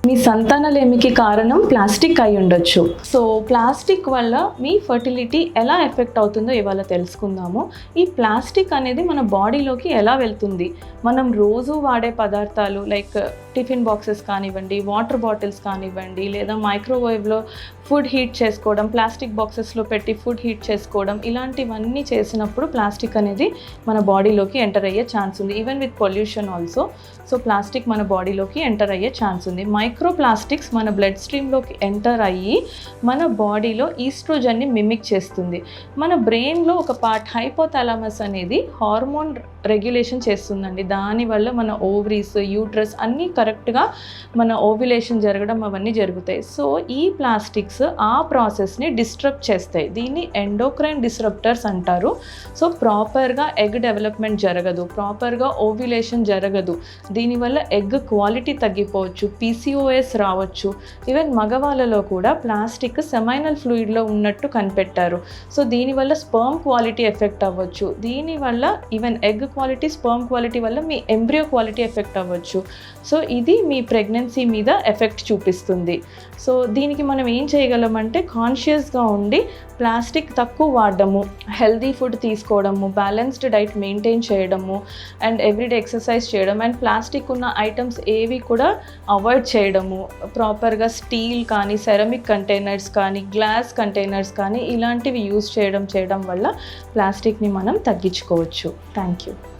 మీ సంతానలేమికి కారణం ప్లాస్టిక్ అయి ఉండొచ్చు. సో ప్లాస్టిక్ వల్ల మీ ఫర్టిలిటీ ఎలా ఎఫెక్ట్ అవుతుందో ఇవాళ తెలుసుకుందాము. ఈ ప్లాస్టిక్ అనేది మన బాడీలోకి ఎలా వెళ్తుంది, మనం రోజు వాడే పదార్థాలు లైక్ టిఫిన్ బాక్సెస్ కానివ్వండి, వాటర్ బాటిల్స్ కానివ్వండి, లేదా మైక్రోవేవ్లో ఫుడ్ హీట్ చేసుకోవడం, ప్లాస్టిక్ బాక్సెస్లో పెట్టి ఫుడ్ హీట్ చేసుకోవడం, ఇలాంటివన్నీ చేసినప్పుడు ప్లాస్టిక్ అనేది మన బాడీలోకి ఎంటర్ అయ్యే ఛాన్స్ ఉంది. Even with pollution also. So plastic మన బాడీలోకి ఎంటర్ అయ్యే ఛాన్స్ ఉంది. మైక్రో ప్లాస్టిక్స్ మన బ్లడ్ స్ట్రీమ్లోకి ఎంటర్ అయ్యి మన బాడీలో ఈస్ట్రోజన్ని మిమిక్ చేస్తుంది. మన బ్రెయిన్లో ఒక పార్ట్ హైపోథాలమస్ అనేది హార్మోన్ రెగ్యులేషన్ చేస్తుందండి. దానివల్ల మన ఓవరీస్, యూట్రస్ అన్నీ కరెక్ట్గా మన ఓవ్యులేషన్ జరగడం అవన్నీ జరుగుతాయి. సో ఈ ప్లాస్టిక్స్ ఆ ప్రాసెస్ని డిస్టర్బ్ చేస్తాయి. దీన్ని ఎండోక్రైన్ డిస్రప్టర్స్ అంటారు. సో ప్రాపర్గా ఎగ్ డెవలప్మెంట్ జరగదు, ప్రాపర్గా ఓవ్యులేషన్ జరగదు. దీనివల్ల ఎగ్ క్వాలిటీ తగ్గిపోవచ్చు, PCOS రావచ్చు. ఈవెన్ మగవాళ్ళలో కూడా ప్లాస్టిక్ సెమైనల్ ఫ్లూయిడ్లో ఉన్నట్టు కనిపెట్టారు. సో దీనివల్ల స్పర్మ్ క్వాలిటీ ఎఫెక్ట్ అవ్వచ్చు. దీనివల్ల even egg quality, sperm quality వల్ల మీ ఎంబ్రియో క్వాలిటీ ఎఫెక్ట్ అవ్వచ్చు. సో ఇది మీ ప్రెగ్నెన్సీ మీద ఎఫెక్ట్ చూపిస్తుంది. సో దీనికి మనం ఏం చేయగలమంటే కాన్షియస్గా ఉండి ప్లాస్టిక్ తక్కువ వాడడము, హెల్దీ ఫుడ్ తీసుకోవడము, బ్యాలెన్స్డ్ డైట్ మెయింటైన్ చేయడము, అండ్ ఎవ్రీడే ఎక్సర్సైజ్ చేయడం, అండ్ ప్లాస్టిక్ ఉన్న ఐటమ్స్ ఏవి కూడా అవాయిడ్ చేయడము, ప్రాపర్గా స్టీల్ కానీ, సెరమిక్ కంటైనర్స్ కానీ, గ్లాస్ కంటైనర్స్ కానీ ఇలాంటివి యూజ్ చేయడం వల్ల ప్లాస్టిక్ని మనం తగ్గించుకోవచ్చు. Thank you.